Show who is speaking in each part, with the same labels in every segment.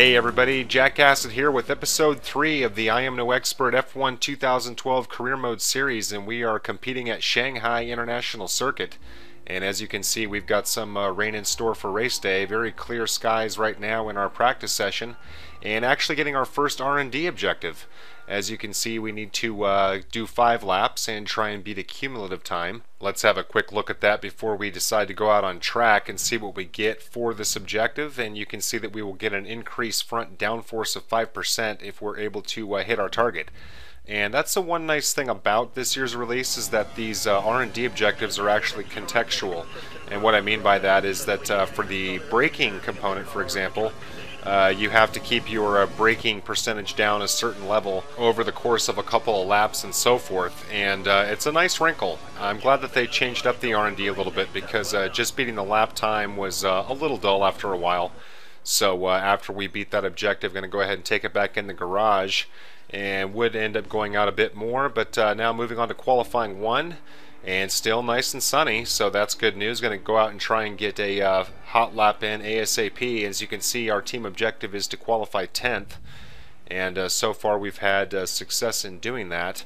Speaker 1: Hey everybody, Jack Acid here with episode 3 of the I Am No Expert F1 2012 Career Mode series, and we are competing at Shanghai International Circuit. And as you can see, we've got some rain in store for race day. Very clear skies right now in our practice session, and actually getting our first R&D objective. As you can see, we need to do 5 laps and try and beat a cumulative time. Let's have a quick look at that before we decide to go out on track and see what we get for this objective. And you can see that we will get an increased front downforce of 5% if we're able to hit our target. And that's the one nice thing about this year's release, is that these R&D objectives are actually contextual. And what I mean by that is that for the braking component, for example, you have to keep your braking percentage down a certain level over the course of a couple of laps and so forth, and it's a nice wrinkle. I'm glad that they changed up the R&D a little bit, because just beating the lap time was a little dull after a while. So after we beat that objective, I'm going to go ahead and take it back in the garage, and would end up going out a bit more, but now moving on to qualifying 1. And still nice and sunny, so that's good news. Going to go out and try and get a hot lap in ASAP. As you can see, our team objective is to qualify 10th, and so far we've had success in doing that.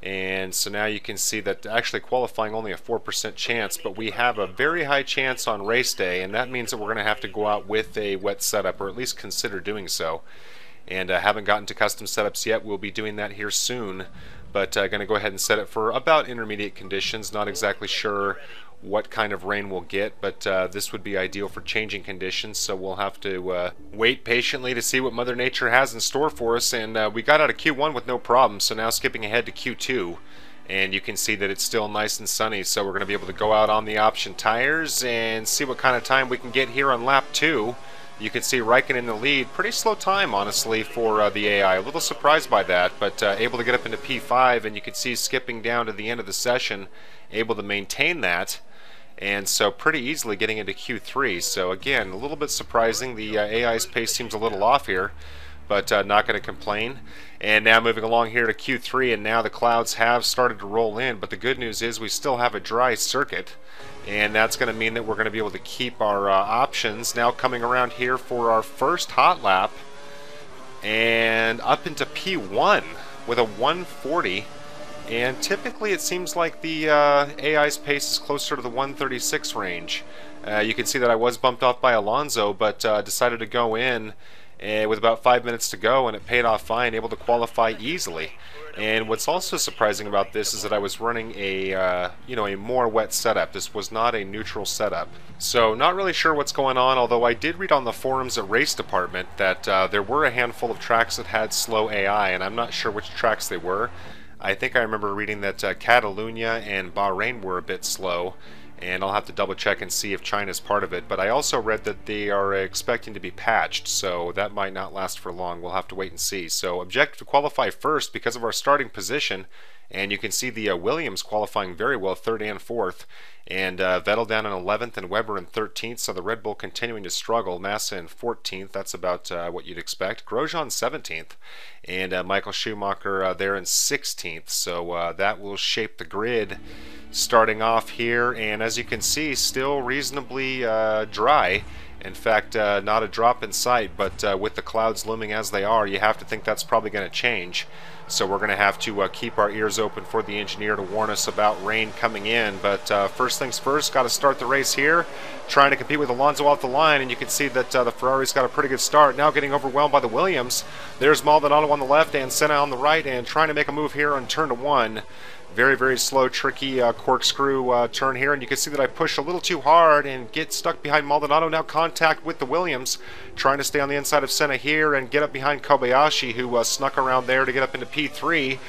Speaker 1: And so now you can see that actually qualifying only a 4% chance, but we have a very high chance on race day, and that means that we're going to have to go out with a wet setup, or at least consider doing so. And haven't gotten to custom setups yet. We'll be doing that here soon. But going to go ahead and set it for about intermediate conditions. Not exactly sure what kind of rain we'll get, but this would be ideal for changing conditions, so we'll have to wait patiently to see what Mother Nature has in store for us. And we got out of Q1 with no problem, so now skipping ahead to Q2, and you can see that it's still nice and sunny, so we're going to be able to go out on the option tires and see what kind of time we can get here on lap 2. You can see Raikkonen in the lead. Pretty slow time, honestly, for the AI. A little surprised by that, but able to get up into P5, and you can see skipping down to the end of the session, able to maintain that, and so pretty easily getting into Q3. So again, a little bit surprising. The AI's pace seems a little off here, but not going to complain. And now moving along here to Q3, and now the clouds have started to roll in, but the good news is we still have a dry circuit, and that's going to mean that we're going to be able to keep our options. Now coming around here for our first hot lap, and up into P1 with a 140, and typically it seems like the AI's pace is closer to the 136 range. You can see that I was bumped off by Alonso, but decided to go in with about 5 minutes to go, and it paid off fine, able to qualify easily. And what's also surprising about this is that I was running a a more wet setup. This was not a neutral setup. So not really sure what's going on, although I did read on the forums at Race Department that there were a handful of tracks that had slow AI, and I'm not sure which tracks they were. I think I remember reading that Catalunya and Bahrain were a bit slow, and I'll have to double check and see if China's part of it. But I also read that they are expecting to be patched, so that might not last for long. We'll have to wait and see. So objective to qualify first because of our starting position, and you can see the Williams qualifying very well, 3rd and 4th, and Vettel down in 11th and Webber in 13th, so the Red Bull continuing to struggle. Massa in 14th, that's about what you'd expect. Grosjean 17th, and Michael Schumacher there in 16th, so that will shape the grid starting off here. And as you can see, still reasonably dry. In fact, not a drop in sight, but with the clouds looming as they are, you have to think that's probably going to change. So we're going to have to keep our ears open for the engineer to warn us about rain coming in. But first things first, got to start the race here, trying to compete with Alonso off the line, and you can see that the Ferrari's got a pretty good start. Now getting overwhelmed by the Williams. There's Maldonado on the left and Senna on the right, and trying to make a move here on turn to 1. Very, very slow, tricky corkscrew turn here, and you can see that I push a little too hard and get stuck behind Maldonado. Now contact with the Williams, trying to stay on the inside of Senna here and get up behind Kobayashi, who snuck around there to get up into P3,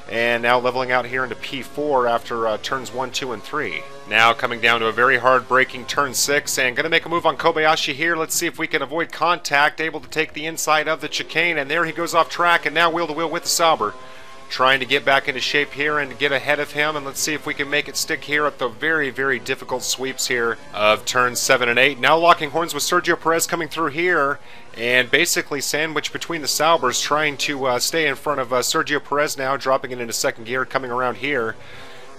Speaker 1: and now leveling out here into P4 after turns 1, 2, and 3. Now coming down to a very hard braking turn 6, and going to make a move on Kobayashi here. Let's see if we can avoid contact, able to take the inside of the chicane, and there he goes off track, and now wheel to wheel with the Sauber. Trying to get back into shape here and get ahead of him, and let's see if we can make it stick here at the very, very difficult sweeps here of turns 7 and 8. Now locking horns with Sergio Perez coming through here, and basically sandwiched between the Saubers, trying to stay in front of Sergio Perez now, dropping it into second gear, coming around here.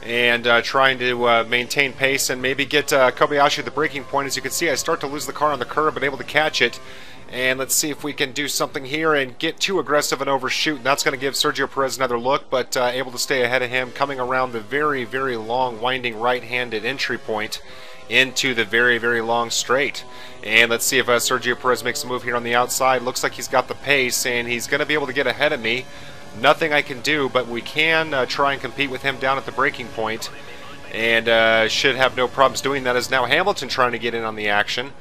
Speaker 1: and trying to maintain pace and maybe get Kobayashi at the breaking point. As you can see, I start to lose the car on the curb, but able to catch it And let's see if we can do something here and get too aggressive and overshoot. And that's going to give Sergio Perez another look, but able to stay ahead of him, coming around the very, very long, winding right-handed entry point into the very, very long straight. And let's see if Sergio Perez makes a move here on the outside. Looks like he's got the pace, and he's going to be able to get ahead of me. Nothing I can do, but we can try and compete with him down at the braking point. And should have no problems doing that, as now Hamilton trying to get in on the action.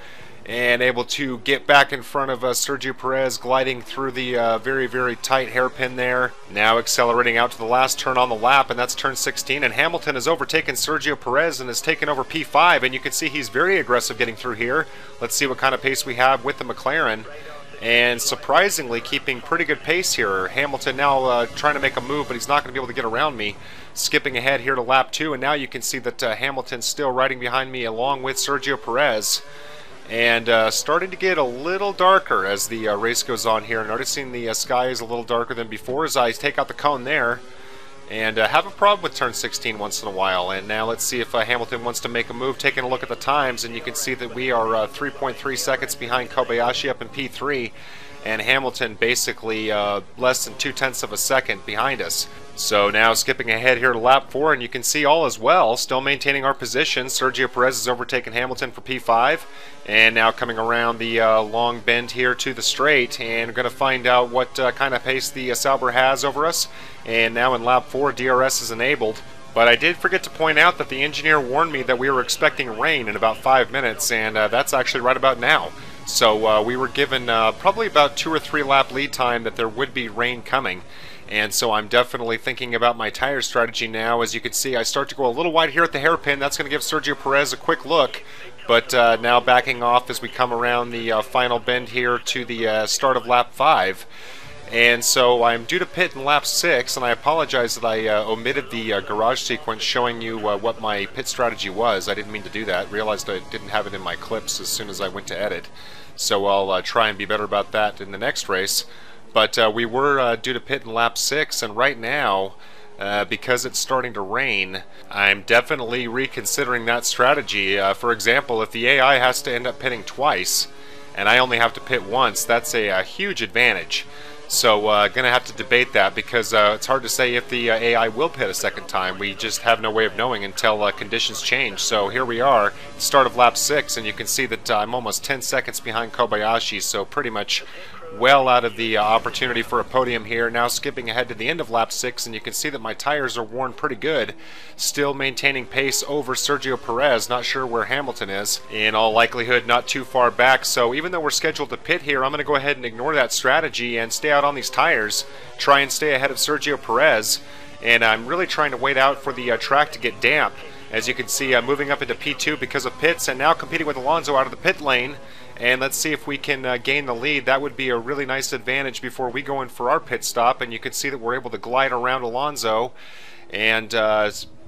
Speaker 1: And able to get back in front of Sergio Perez, gliding through the very, very tight hairpin there. Now accelerating out to the last turn on the lap, and that's turn 16. And Hamilton has overtaken Sergio Perez and has taken over P5. And you can see he's very aggressive getting through here. Let's see what kind of pace we have with the McLaren. And surprisingly keeping pretty good pace here. Hamilton now trying to make a move, but he's not going to be able to get around me. Skipping ahead here to lap 2. And now you can see that Hamilton's still riding behind me along with Sergio Perez. And starting to get a little darker as the race goes on here. Noticing the sky is a little darker than before as I take out the cone there. And have a problem with turn 16 once in a while. And now let's see if Hamilton wants to make a move. Taking a look at the times, and you can see that we are 3.3 seconds behind Kobayashi up in P3. And Hamilton basically less than 0.2 of a second behind us. So now skipping ahead here to lap 4, and you can see all as well, still maintaining our position. Sergio Perez has overtaken Hamilton for P5, and now coming around the long bend here to the straight, and we're going to find out what kind of pace the Sauber has over us. And now in lap 4, DRS is enabled. But I did forget to point out that the engineer warned me that we were expecting rain in about 5 minutes, and that's actually right about now. So we were given probably about 2 or 3 lap lead time that there would be rain coming. And so I'm definitely thinking about my tire strategy now. As you can see, I start to go a little wide here at the hairpin. That's going to give Sergio Perez a quick look. But now backing off as we come around the final bend here to the start of lap 5. And so I'm due to pit in lap 6, and I apologize that I omitted the garage sequence showing you what my pit strategy was. I didn't mean to do that. Realized I didn't have it in my clips as soon as I went to edit. So I'll try and be better about that in the next race. But we were due to pit in lap 6, and right now, because it's starting to rain, I'm definitely reconsidering that strategy. For example, if the AI has to end up pitting twice, and I only have to pit once, that's a huge advantage. So gonna have to debate that, because it's hard to say if the AI will pit a second time. We just have no way of knowing until conditions change. So here we are, start of lap 6, and you can see that I'm almost 10 seconds behind Kobayashi, so pretty much well out of the opportunity for a podium here. Now skipping ahead to the end of lap 6, and you can see that my tires are worn pretty good. Still maintaining pace over Sergio Perez. Not sure where Hamilton is. In all likelihood, not too far back. So even though we're scheduled to pit here, I'm going to go ahead and ignore that strategy and stay out on these tires. Try and stay ahead of Sergio Perez. And I'm really trying to wait out for the track to get damp. As you can see, moving up into P2 because of pits, and now competing with Alonso out of the pit lane. And let's see if we can gain the lead. That would be a really nice advantage before we go in for our pit stop. And you can see that we're able to glide around Alonso and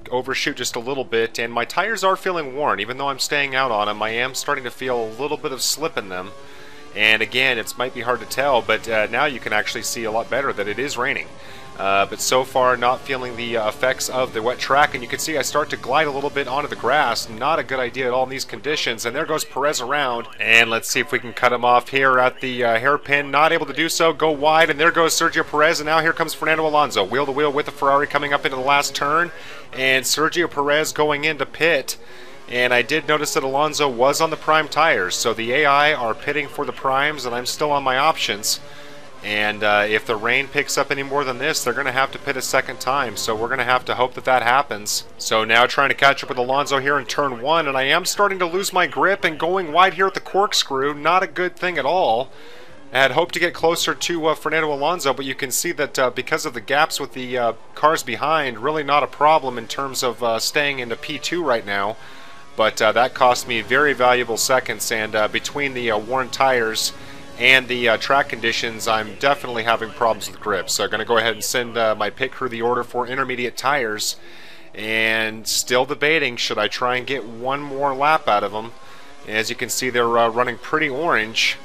Speaker 1: overshoot just a little bit. And my tires are feeling worn. Even though I'm staying out on them, I am starting to feel a little bit of slip in them. And again, it might be hard to tell, but now you can actually see a lot better that it is raining. But so far not feeling the effects of the wet track, and you can see I start to glide a little bit onto the grass. Not a good idea at all in these conditions. And there goes Perez around, and let's see if we can cut him off here at the hairpin. Not able to do so. Go wide, and there goes Sergio Perez, and now here comes Fernando Alonso wheel to wheel with the Ferrari coming up into the last turn, and Sergio Perez going into pit. And I did notice that Alonso was on the prime tires, so the AI are pitting for the primes, and I'm still on my options. And if the rain picks up any more than this, they're going to have to pit a second time. So we're going to have to hope that that happens. So now trying to catch up with Alonso here in turn 1. And I am starting to lose my grip and going wide here at the corkscrew. Not a good thing at all. I had hoped to get closer to Fernando Alonso, but you can see that because of the gaps with the cars behind, really not a problem in terms of staying into P2 right now. But that cost me very valuable seconds. And between the worn tires and the track conditions, I'm definitely having problems with grip. So I'm going to go ahead and send my pit crew the order for intermediate tires. And still debating, should I try and get one more lap out of them? As you can see, they're running pretty orange.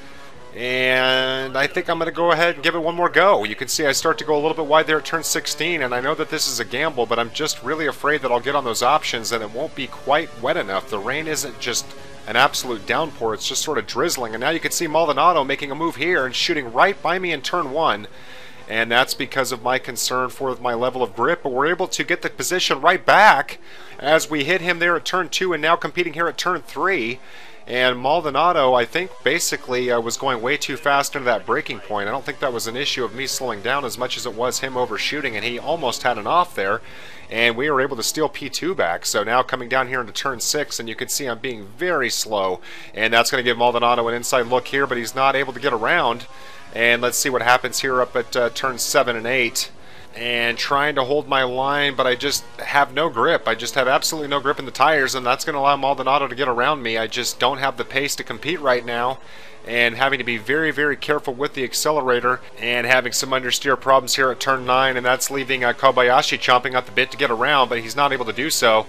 Speaker 1: And I think I'm going to go ahead and give it one more go. You can see I start to go a little bit wide there at turn 16, and I know that this is a gamble, but I'm just really afraid that I'll get on those options and it won't be quite wet enough. The rain isn't just an absolute downpour. It's just sort of drizzling, and now you can see Maldonado making a move here and shooting right by me in turn 1. And that's because of my concern for my level of grip, but we're able to get the position right back as we hit him there at turn 2 and now competing here at turn 3. And Maldonado, I think, basically was going way too fast into that braking point. I don't think that was an issue of me slowing down as much as it was him overshooting, and he almost had an off there. And we were able to steal P2 back. So now coming down here into turn 6, and you can see I'm being very slow. And that's going to give Maldonado an inside look here, but he's not able to get around. And let's see what happens here up at turn 7 and 8. And trying to hold my line, but I just have no grip. I just have absolutely no grip in the tires, and that's going to allow Maldonado to get around me. I just don't have the pace to compete right now, and having to be very, very careful with the accelerator, and having some understeer problems here at turn 9, and that's leaving Kobayashi chomping at the bit to get around, but he's not able to do so.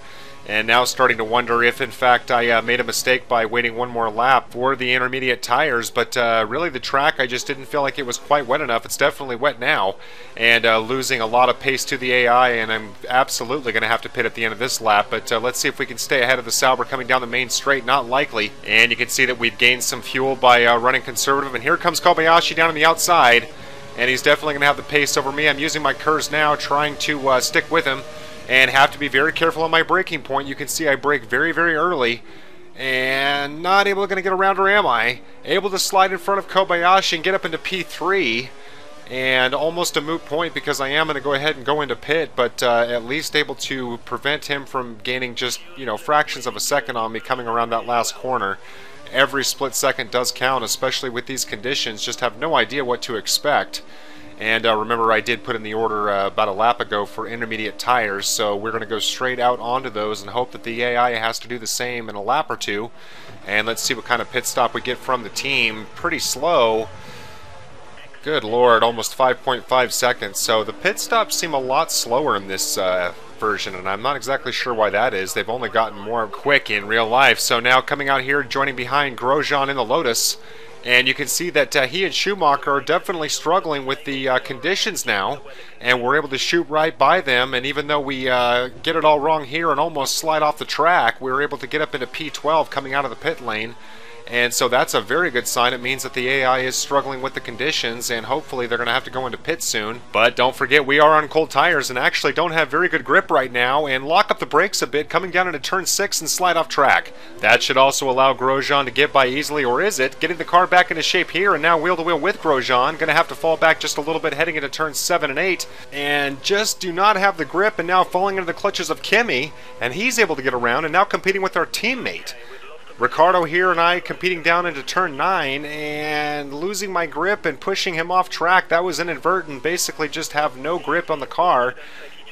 Speaker 1: And now starting to wonder if, in fact, I made a mistake by waiting one more lap for the intermediate tires. But really, the track, I just didn't feel like it was quite wet enough. It's definitely wet now. And losing a lot of pace to the AI, and I'm absolutely going to have to pit at the end of this lap. But let's see if we can stay ahead of the Sauber coming down the main straight. Not likely. And you can see that we've gained some fuel by running conservative. And here comes Kobayashi down on the outside. And he's definitely going to have the pace over me. I'm using my KERS now, trying to stick with him. And have to be very careful on my braking point. You can see I brake very, very early. And not able to get around, or am I? Able to slide in front of Kobayashi and get up into P3. And almost a moot point because I am going to go ahead and go into pit. But at least able to prevent him from gaining just, fractions of a second on me coming around that last corner. Every split second does count, especially with these conditions. Just have no idea what to expect. And remember, I did put in the order about a lap ago for intermediate tires, so we're going to go straight out onto those and hope that the AI has to do the same in a lap or two. And let's see what kind of pit stop we get from the team. Pretty slow. Good Lord, almost 5.5 seconds. So the pit stops seem a lot slower in this version, and I'm not exactly sure why that is. They've only gotten more quick in real life. So now coming out here, joining behind Grosjean in the Lotus. And you can see that he and Schumacher are definitely struggling with the conditions now, and we're able to shoot right by them. And even though we get it all wrong here and almost slide off the track, we were able to get up into P12 coming out of the pit lane. And so that's a very good sign. It means that the AI is struggling with the conditions, and hopefully they're going to have to go into pit soon. But don't forget, we are on cold tires and actually don't have very good grip right now, and lock up the brakes a bit coming down into turn 6 and slide off track. That should also allow Grosjean to get by easily, or is it? Getting the car back into shape here, and now wheel-to-wheel with Grosjean. Going to have to fall back just a little bit heading into turn 7 and 8, and just do not have the grip, and now falling into the clutches of Kimi, and he's able to get around, and now competing with our teammate. Ricardo here and I competing down into turn 9 and losing my grip and pushing him off track. That was inadvertent. Basically just have no grip on the car.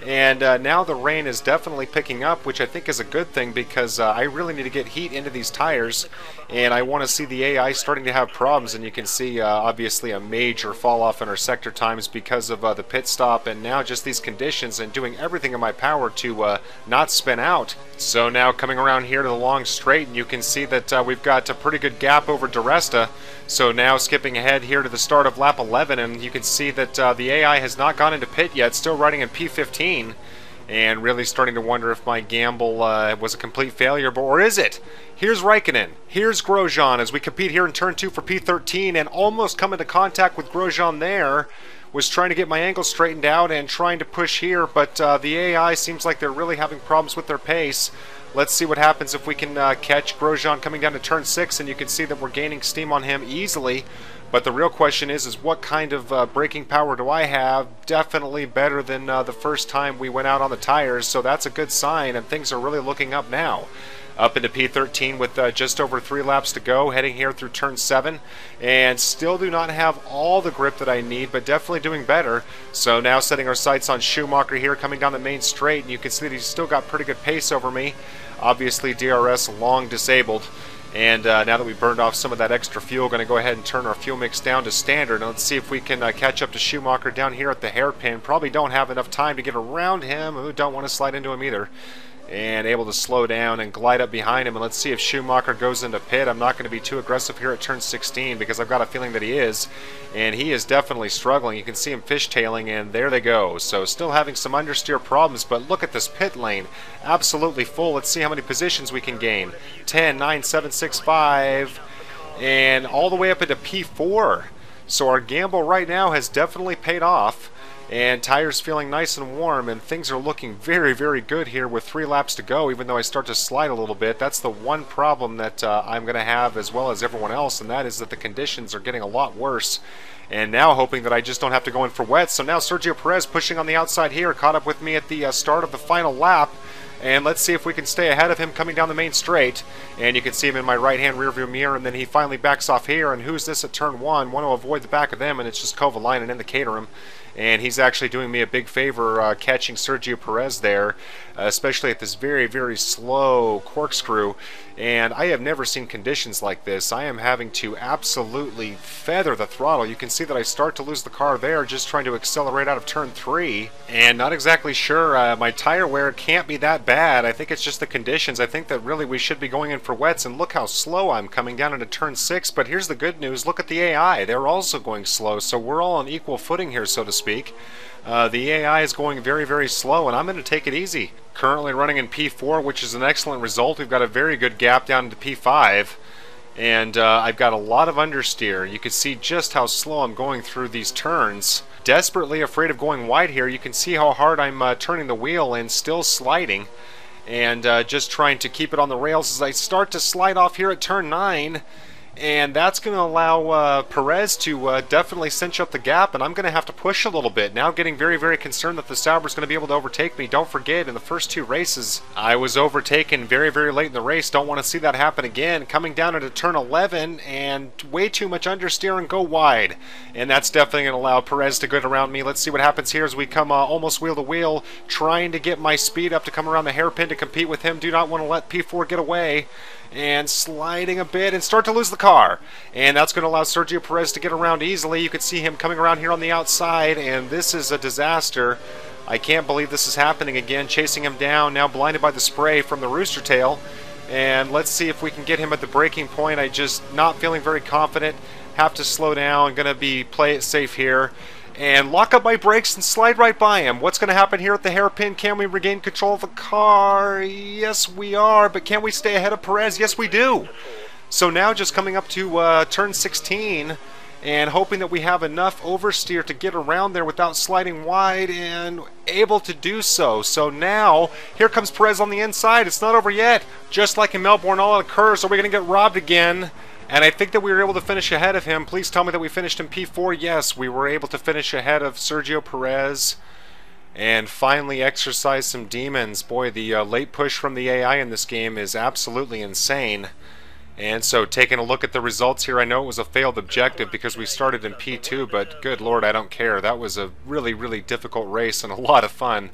Speaker 1: And now the rain is definitely picking up, which I think is a good thing because I really need to get heat into these tires, and I want to see the AI starting to have problems. And you can see obviously a major fall off in our sector times because of the pit stop, and now just these conditions and doing everything in my power to not spin out. So now coming around here to the long straight, and you can see that we've got a pretty good gap over DiResta. So now skipping ahead here to the start of lap 11, and you can see that the AI has not gone into pit yet, still riding in P15, and really starting to wonder if my gamble was a complete failure, or is it? Here's Raikkonen, here's Grosjean as we compete here in turn 2 for P13, and almost come into contact with Grosjean there. Was trying to get my angle straightened out and trying to push here, but the AI seems like they're really having problems with their pace. Let's see what happens if we can catch Grosjean coming down to turn 6, and you can see that we're gaining steam on him easily. But the real question is what kind of braking power do I have? Definitely better than the first time we went out on the tires, so that's a good sign, and things are really looking up now. Up into P13 with just over 3 laps to go, heading here through turn 7, and still do not have all the grip that I need, but definitely doing better. So now setting our sights on Schumacher here, coming down the main straight, and you can see that he's still got pretty good pace over me. Obviously DRS long disabled, and now that we burned off some of that extra fuel, going to go ahead and turn our fuel mix down to standard, and let's see if we can catch up to Schumacher down here at the hairpin. Probably don't have enough time to get around him. Ooh, don't want to slide into him either. and able to slow down and glide up behind him. And let's see if Schumacher goes into pit. I'm not going to be too aggressive here at turn 16 because I've got a feeling that he is, and he is definitely struggling. You can see him fishtailing, and there they go. So still having some understeer problems, but look at this pit lane, absolutely full. Let's see how many positions we can gain. 10, 9, 7, 6, 5, and all the way up into P4. So our gamble right now has definitely paid off, and tires feeling nice and warm, and things are looking very, very good here with 3 laps to go, even though I start to slide a little bit. That's the one problem that I'm going to have, as well as everyone else, and that is that the conditions are getting a lot worse. And now hoping that I just don't have to go in for wets. So now Sergio Perez pushing on the outside here, caught up with me at the start of the final lap. And let's see if we can stay ahead of him coming down the main straight. And you can see him in my right-hand rearview mirror, and then he finally backs off here. And who's this at turn 1? Want to avoid the back of them, and it's just Kovalainen in the Caterham. And he's actually doing me a big favor catching Sergio Perez there, especially at this very, very slow corkscrew. And I have never seen conditions like this. I am having to absolutely feather the throttle. You can see that I start to lose the car there just trying to accelerate out of turn 3. And not exactly sure. My tire wear can't be that bad. I think it's just the conditions. I think that really we should be going in for wets. And look how slow I'm coming down into turn 6. But here's the good news. Look at the AI. They're also going slow. So we're all on equal footing here, so to speak. The AI is going very, very slow, and I'm going to take it easy. Currently running in P4, which is an excellent result. We've got a very good gap down to P5, and I've got a lot of understeer. You can see just how slow I'm going through these turns. Desperately afraid of going wide here. You can see how hard I'm turning the wheel and still sliding, and just trying to keep it on the rails as I start to slide off here at turn 9. And that's going to allow Perez to definitely cinch up the gap, and I'm going to have to push a little bit. Now getting very, very concerned that the Sauber's going to be able to overtake me. Don't forget, in the first 2 races, I was overtaken very, very late in the race. Don't want to see that happen again. Coming down into turn 11, and way too much understeer and go wide. And that's definitely going to allow Perez to get around me. Let's see what happens here as we come almost wheel to wheel, trying to get my speed up to come around the hairpin to compete with him. Do not want to let P4 get away. And sliding a bit and start to lose the car. And that's going to allow Sergio Perez to get around easily. You can see him coming around here on the outside, and this is a disaster. I can't believe this is happening again. Chasing him down, now blinded by the spray from the rooster tail. And let's see if we can get him at the braking point. I just not feeling very confident. Have to slow down. Going to play it safe here. And lock up my brakes and slide right by him. What's going to happen here at the hairpin? Can we regain control of the car? Yes, we are. But can we stay ahead of Perez? Yes, we do. So now just coming up to turn 16 and hoping that we have enough oversteer to get around there without sliding wide, and able to do so. So now, here comes Perez on the inside. It's not over yet. Just like in Melbourne, all it occurs. Are we going to get robbed again? And I think that we were able to finish ahead of him. Please tell me that we finished in P4. Yes, we were able to finish ahead of Sergio Perez and finally exercise some demons. Boy, the late push from the AI in this game is absolutely insane. And so taking a look at the results here, I know it was a failed objective because we started in P2, but good Lord, I don't care. That was a really, really difficult race and a lot of fun.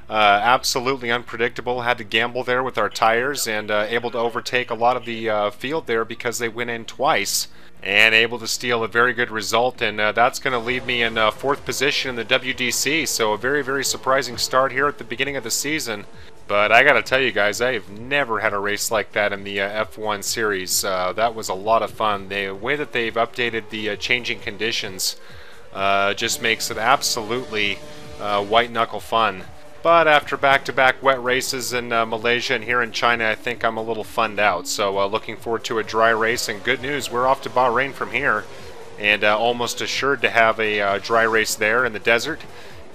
Speaker 1: Absolutely unpredictable. Had to gamble there with our tires, and able to overtake a lot of the field there because they went in twice, and able to steal a very good result. And that's going to leave me in 4th position in the WDC. So a very, very surprising start here at the beginning of the season. But I got to tell you guys, I have never had a race like that in the F1 series. That was a lot of fun. The way that they've updated the changing conditions just makes it absolutely white knuckle fun. But after back-to-back wet races in Malaysia and here in China, I think I'm a little funned out. So looking forward to a dry race. And good news, we're off to Bahrain from here. And almost assured to have a dry race there in the desert.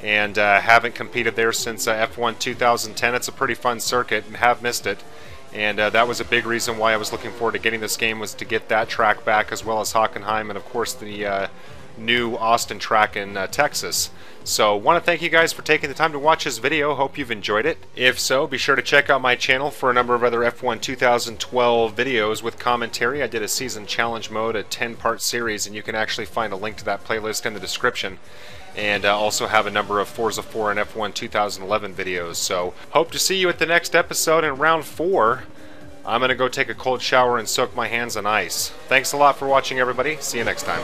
Speaker 1: And haven't competed there since F1 2010. It's a pretty fun circuit and have missed it. And that was a big reason why I was looking forward to getting this game, was to get that track back, as well as Hockenheim and of course the new Austin track in Texas. So want to thank you guys for taking the time to watch this video. Hope you've enjoyed it. If so, be sure to check out my channel for a number of other F1 2012 videos with commentary. I did a season challenge mode, a 10-part series, and you can actually find a link to that playlist in the description. And also have a number of Forza 4 and F1 2011 videos. So hope to see you at the next episode in round 4. I'm going to go take a cold shower and soak my hands in ice. Thanks a lot for watching, everybody. See you next time.